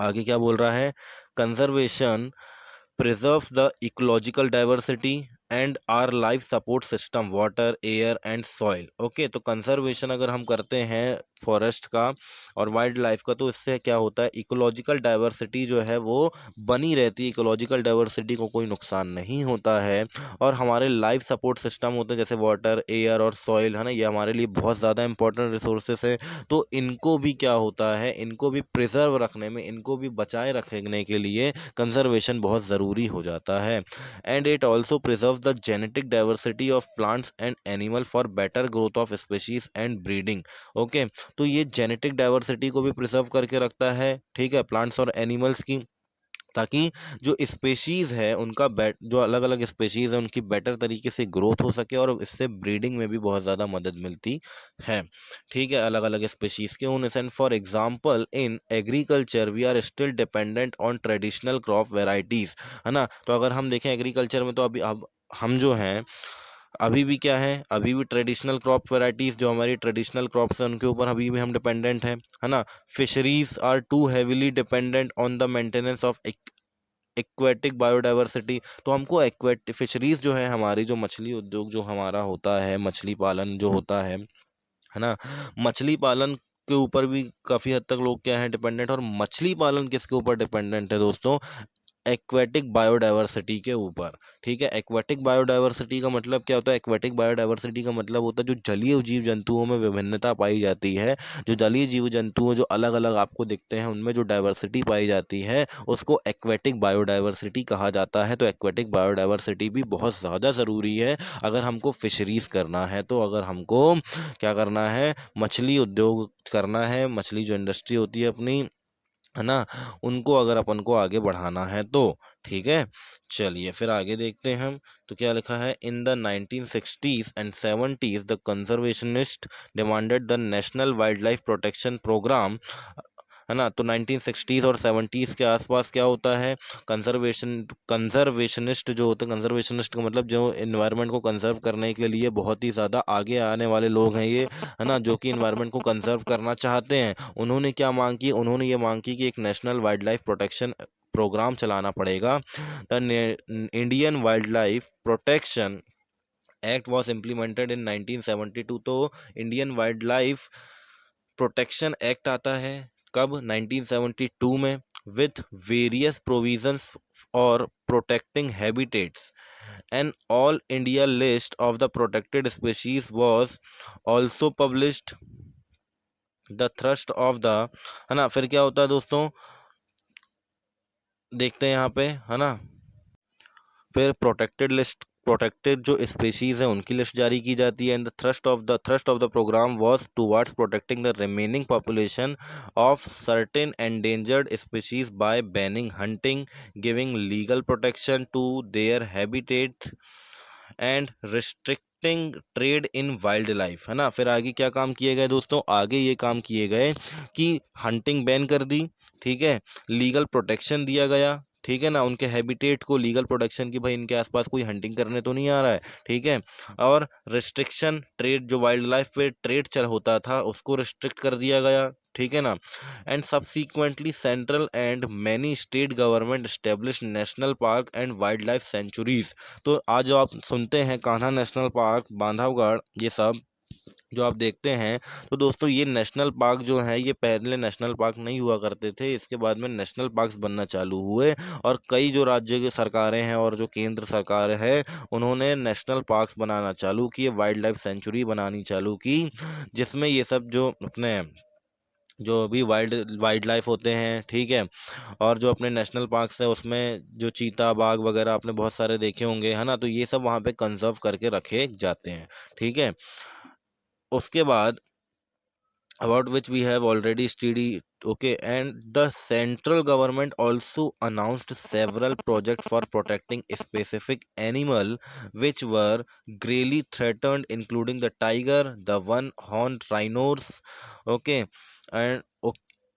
S1: आगे क्या बोल रहा है, conservation preserves the ecological diversity and our life support system water air and soil। Okay, तो कंजर्वेशन अगर हम करते हैं फॉरेस्ट का और वाइल्ड लाइफ का, तो इससे क्या होता है, इकोलॉजिकल डाइवर्सिटी जो है वो बनी रहती है, इकोलॉजिकल डाइवर्सिटी को कोई नुकसान नहीं होता है। और हमारे लाइफ सपोर्ट सिस्टम होते हैं जैसे वाटर एयर और सॉइल, है ना, ये हमारे लिए बहुत ज़्यादा इंपॉर्टेंट रिसोर्सेस है। तो इनको भी क्या होता है, इनको भी प्रिजर्व रखने में, इनको भी बचाए रखने के लिए कंजर्वेशन बहुत ज़रूरी हो जाता है। And it also preserve the genetic diversity of plants and animal for better growth of species and breeding. Okay, तो ये जेनेटिक डाइवर्सिटी को भी प्रिजर्व करके रखता है, ठीक है, प्लांट्स और एनिमल्स की, ताकि जो स्पेशीज है उनका जो अलग अलग स्पेशीज है उनकी बेटर तरीके से ग्रोथ हो सके, और इससे ब्रीडिंग में भी बहुत ज़्यादा मदद मिलती है, ठीक है, अलग अलग स्पेशीज के उन। And for example in agriculture we are still dependent on traditional crop varieties, है ना। तो अगर हम देखें एग्रीकल्चर में, तो अभी अब हम जो हैं अभी भी क्या है, अभी भी ट्रेडिशनल क्रॉप वेराइटीज जो हमारी ट्रेडिशनल क्रॉप्स हैं उनके ऊपर अभी भी हम डिपेंडेंट हैं, है ना। Fisheries are too heavily dependent on the maintenance of aquatic biodiversity. तो हमको एक्वेटिक फिशरीज जो है, हमारी जो मछली उद्योग जो हमारा होता है, मछली पालन जो होता है ना, मछली पालन के ऊपर भी काफी हद तक लोग क्या है डिपेंडेंट। और मछली पालन किसके ऊपर डिपेंडेंट है दोस्तों, एक्वेटिक बायोडाइवर्सिटी के ऊपर, ठीक है। एक्वेटिक बायोडाइवर्सिटी का मतलब क्या होता है, एक्वेटिक बायोडाइवर्सिटी का मतलब होता है जो जलीय जीव जंतुओं में विभिन्नता पाई जाती है, जो जलीय जीव जंतु जो अलग अलग आपको दिखते हैं उनमें जो डाइवर्सिटी पाई जाती है उसको एक्वेटिक बायोडाइवर्सिटी कहा जाता है। तो एक्वेटिक बायोडाइवर्सिटी भी बहुत ज़्यादा ज़रूरी है अगर हमको फिशरीज करना है, तो अगर हमको क्या करना है, मछली उद्योग करना है, मछली जो इंडस्ट्री होती है अपनी, है ना, उनको अगर अपन को आगे बढ़ाना है तो, ठीक है। चलिए फिर आगे देखते हैं हम, तो क्या लिखा है, in the 1960s and 70s the conservationist demanded the national wild life protection program, है ना। तो 1960s और 70s के आसपास क्या होता है, कंजर्वेशनिस्ट जो होते हैं, कंजर्वेशनिस्ट का मतलब जो इन्वायरमेंट को कंजर्व करने के लिए बहुत ही ज़्यादा आगे आने वाले लोग हैं ये, है ना, जो कि इन्वायरमेंट को कंजर्व करना चाहते हैं। उन्होंने क्या मांग की, उन्होंने ये मांग की कि एक national wild life protection program चलाना पड़ेगा। The Indian wild life protection act was implemented in 1972। तो Indian wild life protection act आता है कब, 1972 में, विथ वेरियस प्रोविजंस और protecting habitats. An all India list of the protected species was also published. The thrust of the, है ना, फिर क्या होता है दोस्तों, देखते हैं यहाँ पे, है ना, फिर प्रोटेक्टेड लिस्ट, प्रोटेक्टेड जो स्पीशीज है उनकी लिस्ट जारी की जाती है। And the thrust of the program was towards protecting the remaining population of certain endangered species by banning hunting, giving legal protection to their habitat and restricting trade in wild life, है ना। फिर आगे क्या काम किए गए दोस्तों, आगे ये काम किए गए कि हंटिंग बैन कर दी, ठीक है, लीगल प्रोटेक्शन दिया गया, ठीक है ना, उनके हैबिटेट को लीगल प्रोटेक्शन की, भाई इनके आसपास कोई हंटिंग करने तो नहीं आ रहा है, ठीक है। और रिस्ट्रिक्शन ट्रेड, जो वाइल्ड लाइफ पे ट्रेड चल होता था उसको रिस्ट्रिक्ट कर दिया गया, ठीक है ना। And subsequently central and many state government establish national park and wild life sanctuaries. तो आज जो आप सुनते हैं कान्हा नेशनल पार्क, बांधवगढ़, ये सब जो आप देखते हैं, तो दोस्तों ये नेशनल पार्क जो है ये पहले नेशनल पार्क नहीं हुआ करते थे, इसके बाद में नेशनल पार्क्स बनना चालू हुए। और कई जो राज्य की सरकारें हैं और जो केंद्र सरकार है उन्होंने नेशनल पार्क्स बनाना चालू किए, वाइल्ड लाइफ सेंचुरी बनानी चालू की, जिसमें ये सब जो अपने जो भी वाइल्ड वाइल्ड लाइफ होते हैं, ठीक है, और जो अपने नेशनल पार्क्स है उसमें जो चीता बाघ वगैरह आपने बहुत सारे देखे होंगे, है ना, तो ये सब वहाँ पे कंजर्व करके रखे जाते हैं, ठीक है। उसके बाद about which we have already studied, okay, and the central government also announced several projects for protecting specific animal which were greatly threatened, including the tiger, the one horned rhinos, okay, and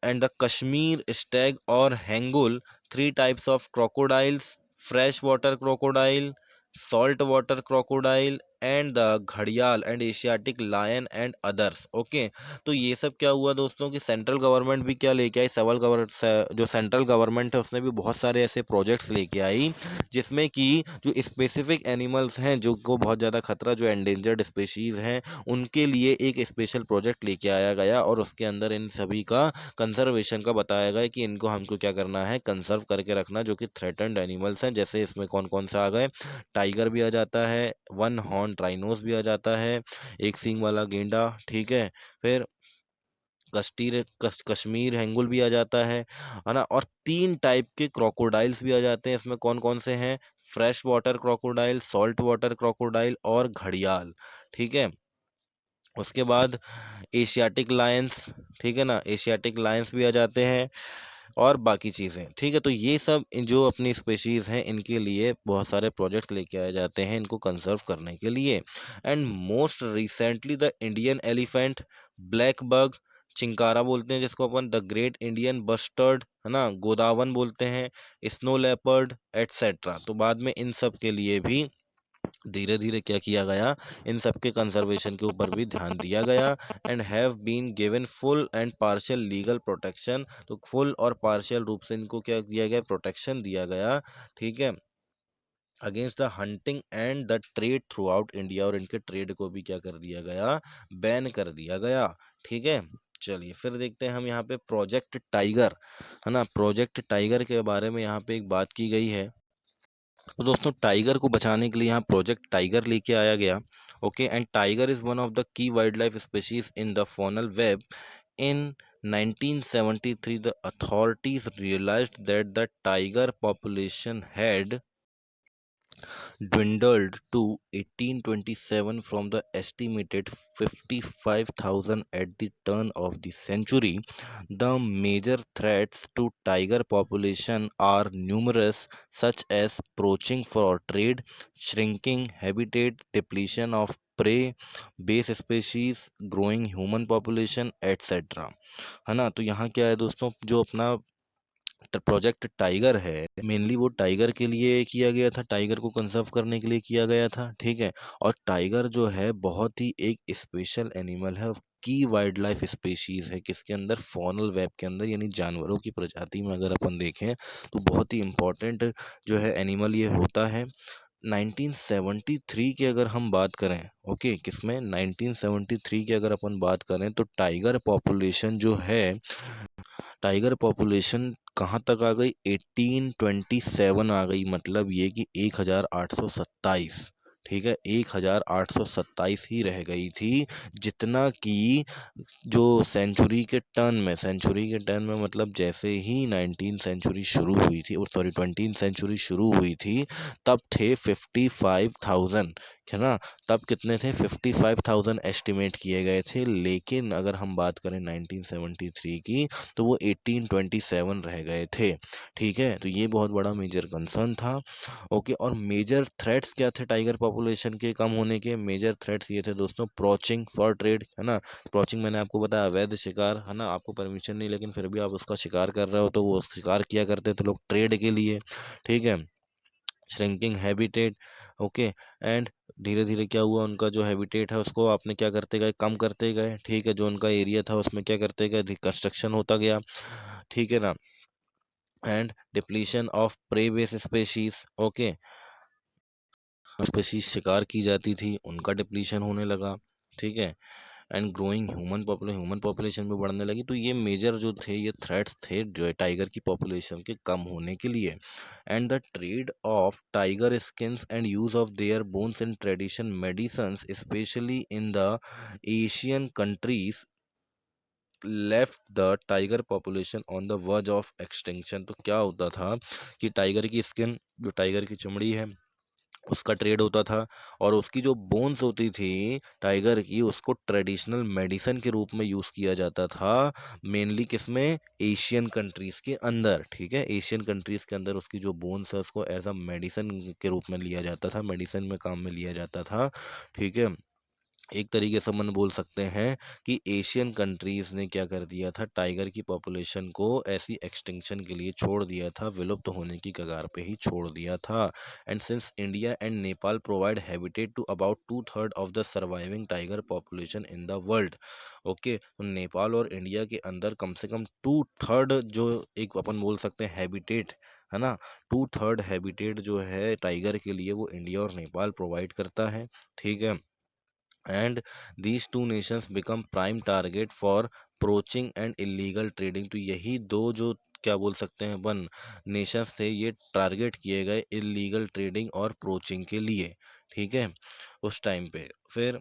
S1: and the Kashmir stag or hangul, three types of crocodiles, freshwater crocodile, saltwater crocodile, and the घड़ियाल and Asiatic lion and others, okay. तो ये सब क्या हुआ दोस्तों कि central government भी क्या लेके आई, सेवल गवर्नमेंट जो सेंट्रल गवर्नमेंट है उसने भी बहुत सारे ऐसे प्रोजेक्ट्स लेके आई जिसमें कि जो स्पेसिफिक एनिमल्स हैं जो को बहुत ज़्यादा खतरा, जो एंडेंजर्ड स्पेशीज़ हैं, उनके लिए एक स्पेशल प्रोजेक्ट लेके आया गया और उसके अंदर इन सभी का कंजर्वेशन का बताया गया कि इनको हमको क्या करना है, कंजर्व करके रखना, जो कि थ्रेटन्ड एनिमल्स हैं। जैसे इसमें कौन कौन से आ गए, टाइगर भी आ जाता है, वन हॉर्न राइनोस भी आ जाता है, एक सींग वाला गेंडा, ठीक है, फिर कश्मीर हैंगुल भी आ जाता है ना, और तीन टाइप के क्रोकोडाइल्स भी आ जाते हैं। इसमें कौन कौन से हैं, fresh water crocodile, salt water crocodile और घड़ियाल। ठीक है, उसके बाद एशियाटिक लायंस, ठीक है ना, एशियाटिक लायंस भी आ जाते हैं और बाकी चीज़ें। ठीक है, तो ये सब जो अपनी स्पेशीज़ हैं इनके लिए बहुत सारे प्रोजेक्ट्स लेके आए जाते हैं इनको कंजर्व करने के लिए। And most recently the Indian elephant, black bug, chinkara बोलते हैं जिसको अपन, द ग्रेट इंडियन बस्टर्ड, है ना, गोदावन बोलते हैं, स्नो लेपर्ड एटसेट्रा। तो बाद में इन सब के लिए भी धीरे धीरे क्या किया गया, इन सब के कंजर्वेशन के ऊपर भी ध्यान दिया गया। And have been given full and partial legal protection, तो फुल और पार्शियल रूप से इनको क्या दिया गया, प्रोटेक्शन दिया गया। ठीक है, against the hunting and the trade through out India, और इनके ट्रेड को भी क्या कर दिया गया, बैन कर दिया गया। ठीक है, चलिए फिर देखते हैं हम यहाँ पे प्रोजेक्ट टाइगर, है ना, प्रोजेक्ट टाइगर के बारे में यहाँ पे एक बात की गई है। तो दोस्तों टाइगर को बचाने के लिए यहाँ प्रोजेक्ट टाइगर लेके आया गया। Okay, and tiger is one of the key wild life species in the faunal web. In 1973 the authorities realized that the tiger population had dwindled to 1827 from the estimated 55,000 at the turn of the century. The major threats to tiger population are numerous, such as poaching for trade, shrinking habitat, depletion of prey, base species, growing human population, etc. है ना, तो यहाँ क्या है दोस्तों, जो अपना project tiger है मेनली वो टाइगर के लिए किया गया था, टाइगर को कंजर्व करने के लिए किया गया था। ठीक है, और टाइगर जो है बहुत ही एक स्पेशल एनिमल है, की वाइल्ड लाइफ स्पेशीज है, किसके अंदर, फॉनल वेब के अंदर, यानी जानवरों की प्रजाति में अगर अपन देखें तो बहुत ही इंपॉर्टेंट जो है एनिमल ये होता है। 1973 की अगर हम बात करें, ओके, किसमें, 1973 की अगर अपन बात करें तो टाइगर पॉपुलेशन जो है, टाइगर पॉपुलेशन कहाँ तक आ गई, 1827 आ गई, मतलब ये कि 1827। ठीक है, 1827 ही रह गई थी, जितना कि जो सेंचुरी के टर्न में मतलब जैसे ही 19 सेंचुरी शुरू हुई थी, और सॉरी 20 सेंचुरी शुरू हुई थी, तब थे 55,000, है ना, तब कितने थे, 55,000 एस्टिमेट किए गए थे। लेकिन अगर हम बात करें 1973 की तो वो 1827 रह गए थे। ठीक है, तो ये बहुत बड़ा मेजर कंसर्न था। ओके, और मेजर थ्रेट्स क्या थे टाइगर पॉपुलेशन के कम होने के, मेजर थ्रेट्स ये थे दोस्तों, प्रोचिंग फॉर ट्रेड, है ना, प्रोचिंग मैंने आपको बताया अवैध शिकार, है ना, आपको परमिशन नहीं लेकिन फिर भी आप उसका शिकार कर रहे हो, तो वो शिकार किया करते थे लोग ट्रेड के लिए। ठीक है, श्रिंकिंग हैबिटेट। ओके, एंड धीरे धीरे क्या हुआ, उनका जो हैबिटेट है उसको आपने क्या करते गए, कम करते गए। ठीक है, जो उनका एरिया था उसमें क्या करते गए, कंस्ट्रक्शन होता गया। ठीक है ना, and depletion of prey base species. Okay, species शिकार की जाती थी उनका डिप्लीशन होने लगा। ठीक है, एंड ग्रोइंग ह्यूमन पॉपुलेशन भी बढ़ने लगी। तो ये मेजर जो थे, ये थ्रेट्स थे जो टाइगर की पॉपुलेशन के कम होने के लिए। And the trade off tiger skins and use of their bones in tradition medicines specially in the Asian countries left the tiger population on the verge of extinction. तो क्या होता था कि टाइगर की स्किन, जो टाइगर की चमड़ी है, उसका ट्रेड होता था, और उसकी जो बोन्स होती थी टाइगर की, उसको ट्रेडिशनल मेडिसिन के रूप में यूज किया जाता था, मेनली किसमें, एशियन कंट्रीज के अंदर। ठीक है, एशियन कंट्रीज के अंदर उसकी जो बोन्स है उसको एज अ मेडिसिन के रूप में लिया जाता था, मेडिसिन में काम में लिया जाता था। ठीक है, एक तरीके से हम बोल सकते हैं कि एशियन कंट्रीज ने क्या कर दिया था, टाइगर की पॉपुलेशन को ऐसी एक्सटिंक्शन के लिए छोड़ दिया था, विलुप्त होने की कगार पे ही छोड़ दिया था। And since India and Nepal provide habitat to about 2/3 of the surviving tiger population in the world. Okay, तो नेपाल और इंडिया के अंदर कम से कम 2/3 जो एक अपन बोल सकते हैं हैबिटेट, है ना, 2/3 हैबिटेट जो है टाइगर के लिए वो इंडिया और नेपाल प्रोवाइड करता है। ठीक है, and these two nations become prime target for poaching and illegal trading। तो यही दो जो क्या बोल सकते हैं अपन नेशंस थे, ये टारगेट किए गए इलीगल ट्रेडिंग और पोचिंग के लिए। ठीक है, उस टाइम पे फिर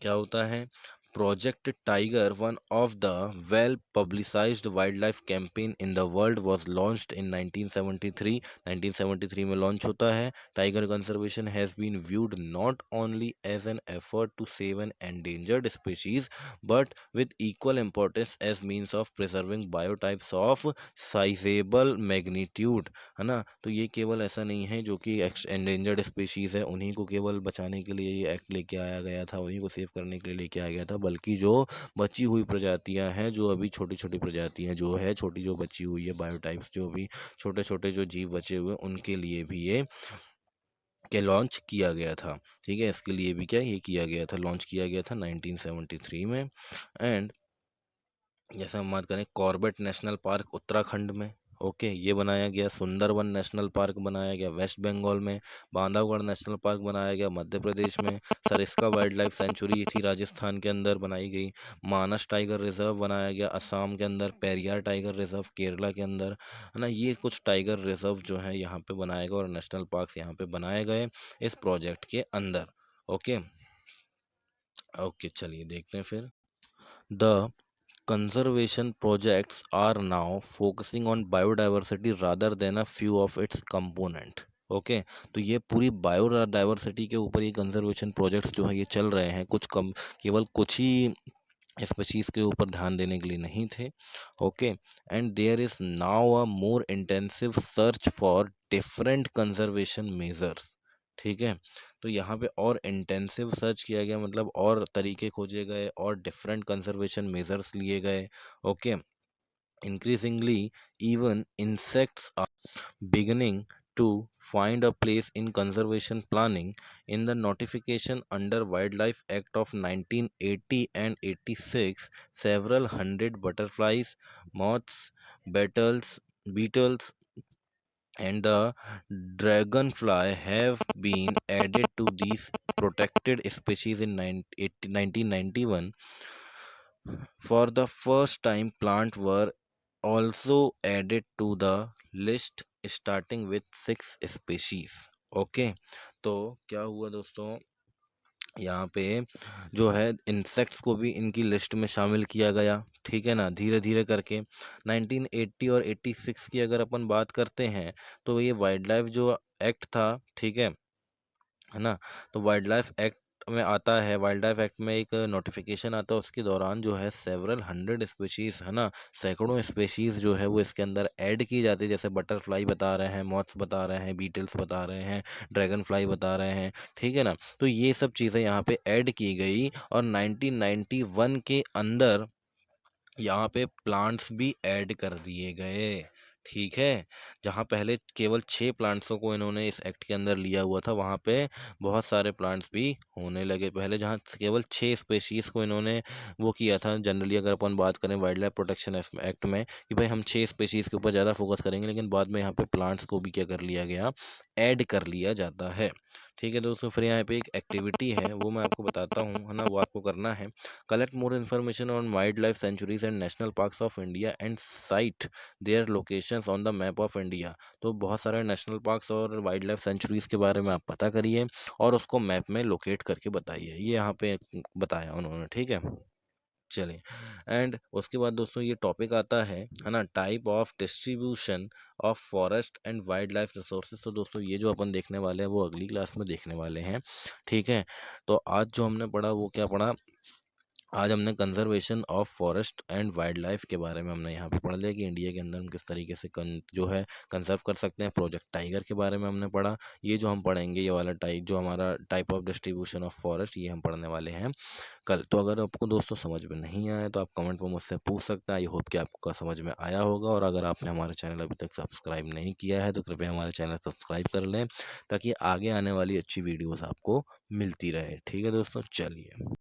S1: क्या होता है, Project Tiger, one of the well-publicized wildlife campaign in the world, was launched in 1973. 1973 में लॉन्च होता है. Tiger conservation has been viewed not only as an effort to save an endangered species, but with equal importance as means of preserving biotypes of sizable magnitude. है ना. तो ये केवल ऐसा नहीं है जो कि एंडेंजर्ड स्पीशीज है उन्हीं को केवल बचाने के लिए ये एक्ट लेके आया गया था, उन्हीं को सेव करने के लिए लेके आया गया था, बल्कि जो बची हुई प्रजातियां हैं, जो अभी छोटी छोटी प्रजातियां जो है, छोटी जो बची हुई है बायोटाइप्स, जो भी छोटे छोटे जो जीव बचे हुए उनके लिए भी ये के लॉन्च किया गया था. ठीक है, इसके लिए भी क्या ये किया गया था, लॉन्च किया गया था 1973 में. एंड जैसे हम बात करें कॉर्बेट नेशनल पार्क उत्तराखंड में, ओके, ये बनाया गया. सुंदरवन नेशनल पार्क बनाया गया वेस्ट बंगाल में. बांधवगढ़ नेशनल पार्क बनाया गया मध्य प्रदेश में. सरिस्का वाइल्ड लाइफ सेंचुरी थी राजस्थान के अंदर बनाई गई. मानस टाइगर रिजर्व बनाया गया असम के अंदर. पेरियार टाइगर रिजर्व केरला के अंदर, है ना. ये कुछ टाइगर रिजर्व जो है यहाँ पे बनाए गए और नेशनल पार्क यहाँ पे बनाए गए इस प्रोजेक्ट के अंदर. ओके ओके, चलिए देखते हैं फिर. The conservation projects are now focusing on biodiversity rather than a few of its component. Okay, तो ये पूरी बायोडाइवर्सिटी के ऊपर ये कंजर्वेशन प्रोजेक्ट्स जो है ये चल रहे हैं. कुछ कम, केवल कुछ ही स्पीशीज के ऊपर ध्यान देने के लिए नहीं थे. Okay, and there is now a more intensive search for different conservation measures. ठीक है, तो यहाँ पे और इंटेंसिव सर्च किया गया, मतलब और तरीके खोजे गए और डिफरेंट कंजर्वेशन मेजर्स लिए गए. Okay, increasingly even insects are beginning to find a place in conservation planning. In the notification under Wildlife Act of 1980 and 86, several hundred butterflies, moths, beetles and the dragonfly have been added to these protected species in 1991. For the first time, plants were also added to the list starting with 6 species. Okay, तो क्या हुआ दोस्तों, यहाँ पे जो है insects को भी इनकी लिस्ट में शामिल किया गया. ठीक है ना, धीरे धीरे करके. 1980 और 86 की अगर अपन बात करते हैं तो ये वाइल्ड लाइफ जो एक्ट था, ठीक है ना, तो वाइल्ड लाइफ एक्ट में आता है, वाइल्ड लाइफ एक्ट में एक नोटिफिकेशन आता है, उसके दौरान जो है सेवरल हंड्रेड स्पीशीज, है ना, सैकड़ों स्पीशीज जो है वो इसके अंदर ऐड की जाती है. जैसे बटरफ्लाई बता रहे हैं, मॉथ्स बता रहे हैं, बीटल्स बता रहे हैं, ड्रैगन फ्लाई बता रहे हैं. ठीक है ना, तो ये सब चीज़ें यहाँ पे ऐड की गई और 1991 के अंदर यहाँ पे प्लांट्स भी ऐड कर दिए गए. ठीक है, जहाँ पहले केवल 6 प्लांट्सों को इन्होंने इस एक्ट के अंदर लिया हुआ था, वहाँ पे बहुत सारे प्लांट्स भी होने लगे. पहले जहाँ केवल 6 स्पेशीज को इन्होंने वो किया था, जनरली अगर अपन बात करें वाइल्ड लाइफ प्रोटेक्शन एक्ट में कि भाई हम 6 स्पेशीज के ऊपर ज़्यादा फोकस करेंगे, लेकिन बाद में यहाँ पे प्लांट्स को भी क्या कर लिया गया, ऐड कर लिया जाता है. ठीक है दोस्तों, फिर यहाँ पे एक एक्टिविटी है वो मैं आपको बताता हूँ, है ना, वो आपको करना है. Collect more information on wildlife sanctuaries and national parks of India and cite their locations on the map of India. तो बहुत सारे नेशनल पार्क्स और वाइल्ड लाइफ सेंचुरीज के बारे में आप पता करिए और उसको मैप में लोकेट करके बताइए. ये यहाँ पे बताया उन्होंने. ठीक है, चलिए. एंड उसके बाद दोस्तों ये टॉपिक आता है ना, type of distribution of forest and wild life resources. तो दोस्तों ये जो अपन देखने वाले हैं वो अगली क्लास में देखने वाले हैं. ठीक है, तो आज जो हमने पढ़ा वो क्या पढ़ा, आज हमने conservation of forest and wild life के बारे में हमने यहाँ पे पढ़ लिया कि इंडिया के अंदर हम किस तरीके से जो है कंजर्व कर सकते हैं. प्रोजेक्ट टाइगर के बारे में हमने पढ़ा. ये जो हम पढ़ेंगे ये वाला टाइप जो हमारा type of distribution of forest, ये हम पढ़ने वाले हैं कल. तो अगर आपको दोस्तों समझ में नहीं आया तो आप कमेंट में मुझसे पूछ सकते हैं. आई होप कि आपको समझ में आया होगा. और अगर आपने हमारे चैनल अभी तक सब्सक्राइब नहीं किया है तो कृपया हमारे चैनल सब्सक्राइब कर लें ताकि आगे आने वाली अच्छी वीडियोज़ आपको मिलती रहे. ठीक है दोस्तों, चलिए.